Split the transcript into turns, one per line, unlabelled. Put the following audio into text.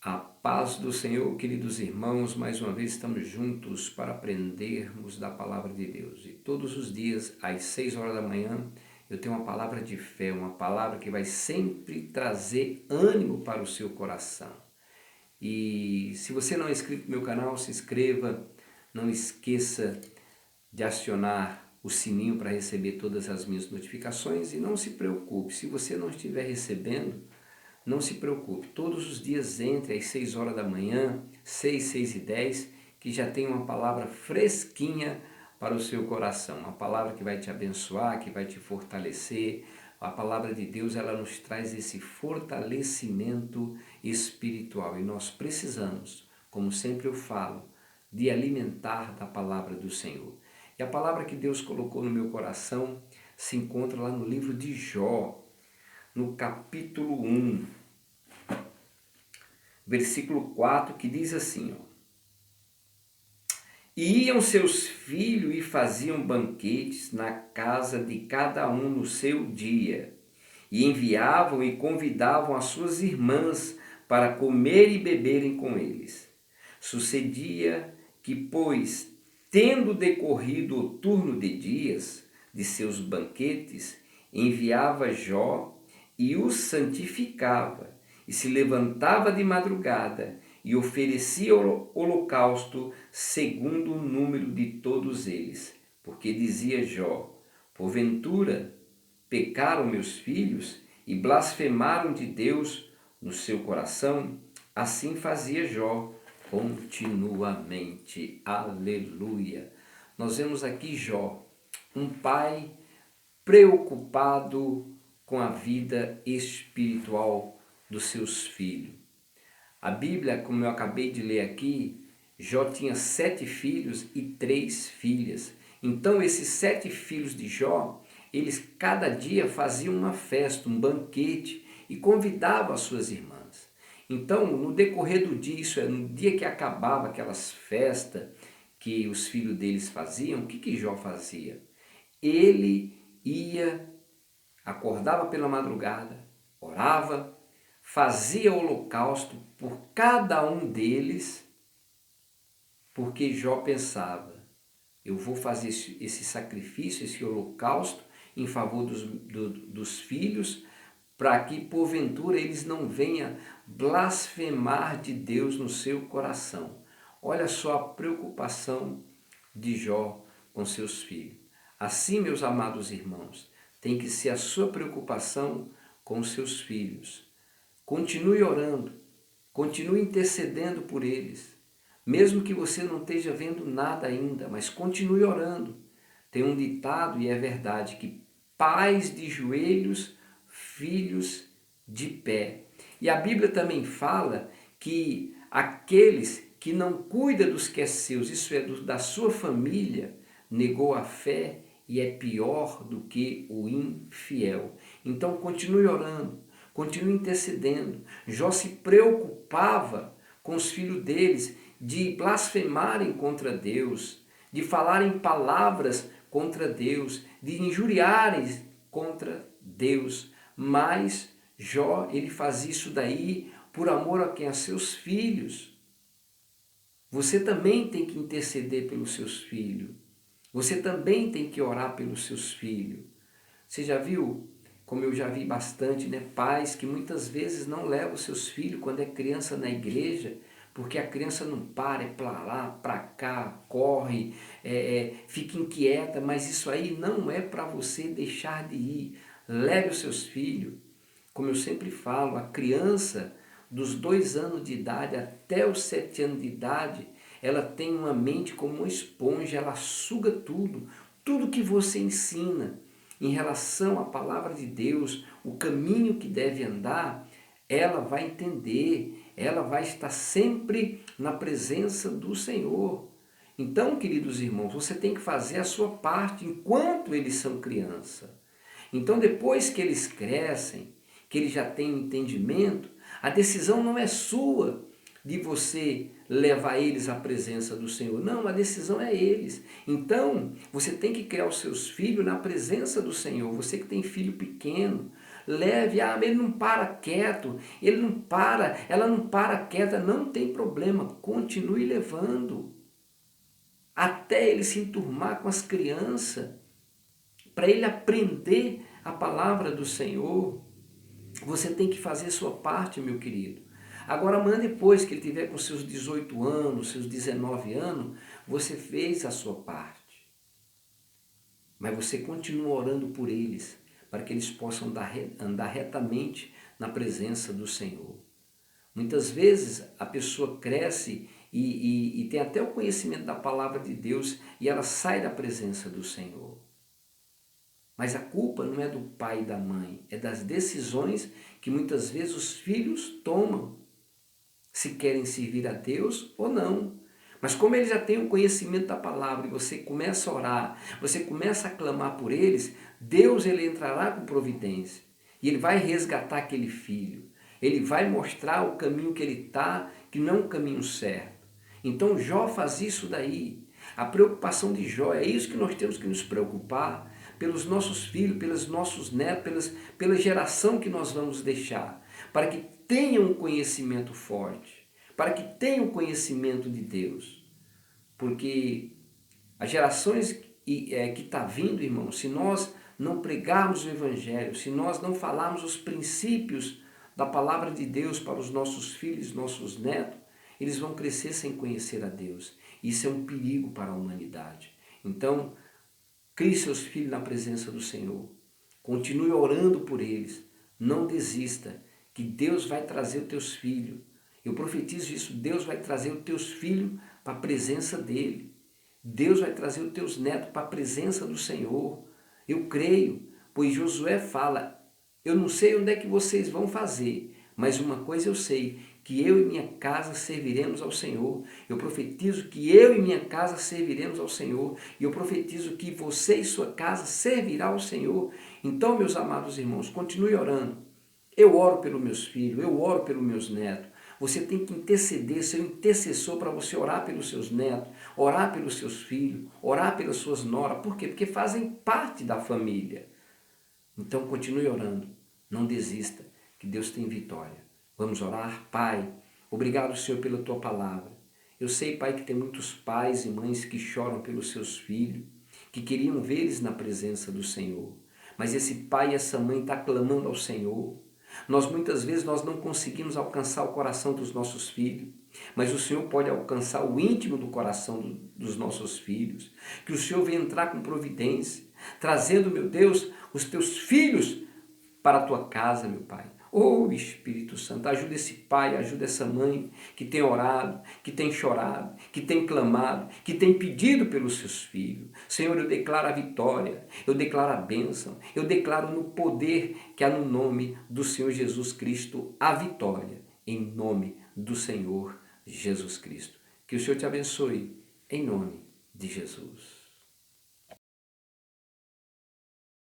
A paz do Senhor, queridos irmãos, mais uma vez estamos juntos para aprendermos da palavra de Deus. E todos os dias, às 6 horas da manhã, eu tenho uma palavra de fé, uma palavra que vai sempre trazer ânimo para o seu coração. E se você não é inscrito no meu canal, se inscreva, não esqueça de acionar o sininho para receber todas as minhas notificações e não se preocupe, se você não estiver recebendo, não se preocupe, todos os dias entre às 6 horas da manhã, 6 e 10, que já tem uma palavra fresquinha para o seu coração, uma palavra que vai te abençoar, que vai te fortalecer. A palavra de Deus, ela nos traz esse fortalecimento espiritual e nós precisamos, como sempre eu falo, de alimentar da palavra do Senhor. E a palavra que Deus colocou no meu coração se encontra lá no livro de Jó, no capítulo 1, versículo 4, que diz assim, ó: E iam seus filhos e faziam banquetes na casa de cada um no seu dia, e enviavam e convidavam as suas irmãs para comer e beberem com eles. Sucedia que, pois, tendo decorrido o turno de dias de seus banquetes, enviava Jó e os santificava, e se levantava de madrugada e oferecia holocausto segundo o número de todos eles. Porque dizia Jó: porventura pecaram meus filhos e blasfemaram de Deus no seu coração? Assim fazia Jó continuamente. Aleluia! Nós vemos aqui Jó, um pai preocupado com a vida espiritual dos seus filhos. A Bíblia, como eu acabei de ler aqui, Jó tinha 7 filhos e 3 filhas. Então esses 7 filhos de Jó, eles cada dia faziam uma festa, um banquete e convidavam as suas irmãs. Então, no decorrer do dia, isso é, no dia que acabava aquelas festas que os filhos deles faziam, o que Jó fazia? Ele ia, acordava pela madrugada, orava, fazia holocausto por cada um deles, porque Jó pensava: eu vou fazer esse sacrifício, esse holocausto em favor dos filhos, para que porventura eles não venham blasfemar de Deus no seu coração. Olha só a preocupação de Jó com seus filhos. Assim, meus amados irmãos, tem que ser a sua preocupação com os seus filhos. Continue orando, continue intercedendo por eles, mesmo que você não esteja vendo nada ainda, mas continue orando. Tem um ditado, e é verdade, que pais de joelhos, filhos de pé. E a Bíblia também fala que aqueles que não cuidam dos que é seus, isso é, da sua família, negou a fé e é pior do que o infiel. Então continue orando, continue intercedendo. Jó se preocupava com os filhos deles de blasfemarem contra Deus, de falarem palavras contra Deus, de injuriarem contra Deus. Mas Jó, ele faz isso daí por amor a quem? A seus filhos. Você também tem que interceder pelos seus filhos. Você também tem que orar pelos seus filhos. Você já viu, como eu já vi bastante, né, pais que muitas vezes não levam seus filhos quando é criança na igreja, porque a criança não para, é para lá, para cá, corre, fica inquieta, mas isso aí não é para você deixar de ir. Leve os seus filhos. Como eu sempre falo, a criança dos 2 anos de idade até os 7 anos de idade, ela tem uma mente como uma esponja, ela suga tudo, tudo que você ensina em relação à palavra de Deus, o caminho que deve andar, ela vai entender, ela vai estar sempre na presença do Senhor. Então, queridos irmãos, você tem que fazer a sua parte enquanto eles são criança. Então, depois que eles crescem, que eles já têm entendimento, a decisão não é sua de você levar eles à presença do Senhor. Não, a decisão é eles. Então, você tem que criar os seus filhos na presença do Senhor. Você que tem filho pequeno, leve, mas ele não para quieto, ele não para, ela não para quieta, não tem problema, continue levando, até ele se enturmar com as crianças, para ele aprender a palavra do Senhor. Você tem que fazer a sua parte, meu querido. Agora, amanhã, depois que ele tiver com seus 18 anos, seus 19 anos, você fez a sua parte. Mas você continua orando por eles, para que eles possam andar retamente na presença do Senhor. Muitas vezes a pessoa cresce e tem até o conhecimento da palavra de Deus e ela sai da presença do Senhor. Mas a culpa não é do pai e da mãe, é das decisões que muitas vezes os filhos tomam, se querem servir a Deus ou não. Mas como eles já têm o conhecimento da palavra e você começa a orar, você começa a clamar por eles, Deus ele entrará com providência e ele vai resgatar aquele filho. Ele vai mostrar o caminho que ele está, que não é um caminho certo. Então Jó faz isso daí. A preocupação de Jó, é isso que nós temos que nos preocupar, pelos nossos filhos, pelos nossos netos, pela geração que nós vamos deixar, para que tenham um conhecimento forte, para que tenham conhecimento de Deus. Porque as gerações que está vindo, irmão, se nós não pregarmos o Evangelho, se nós não falarmos os princípios da palavra de Deus para os nossos filhos, nossos netos, eles vão crescer sem conhecer a Deus. Isso é um perigo para a humanidade. Então, crie seus filhos na presença do Senhor. Continue orando por eles. Não desista, que Deus vai trazer os teus filhos. Eu profetizo isso, Deus vai trazer os teus filhos para a presença dEle. Deus vai trazer os teus netos para a presença do Senhor. Eu creio, pois Josué fala, eu não sei onde é que vocês vão fazer, mas uma coisa eu sei, que eu e minha casa serviremos ao Senhor. Eu profetizo que eu e minha casa serviremos ao Senhor. E eu profetizo que você e sua casa servirá ao Senhor. Então, meus amados irmãos, continue orando. Eu oro pelos meus filhos, eu oro pelos meus netos. Você tem que interceder, ser um intercessor para você orar pelos seus netos, orar pelos seus filhos, orar pelas suas noras. Por quê? Porque fazem parte da família. Então continue orando, não desista, que Deus tem vitória. Vamos orar? Pai, obrigado, Senhor, pela Tua palavra. Eu sei, Pai, que tem muitos pais e mães que choram pelos seus filhos, que queriam ver eles na presença do Senhor. Mas esse pai e essa mãe está clamando ao Senhor. Muitas vezes nós não conseguimos alcançar o coração dos nossos filhos, mas o Senhor pode alcançar o íntimo do coração dos nossos filhos. Que o Senhor venha entrar com providência, trazendo, meu Deus, os teus filhos para a tua casa, meu Pai. Oh, Espírito Santo, ajuda esse pai, ajuda essa mãe que tem orado, que tem chorado, que tem clamado, que tem pedido pelos seus filhos. Senhor, eu declaro a vitória, eu declaro a bênção, eu declaro no poder que há no nome do Senhor Jesus Cristo a vitória, em nome do Senhor Jesus Cristo. Que o Senhor te abençoe, em nome de Jesus.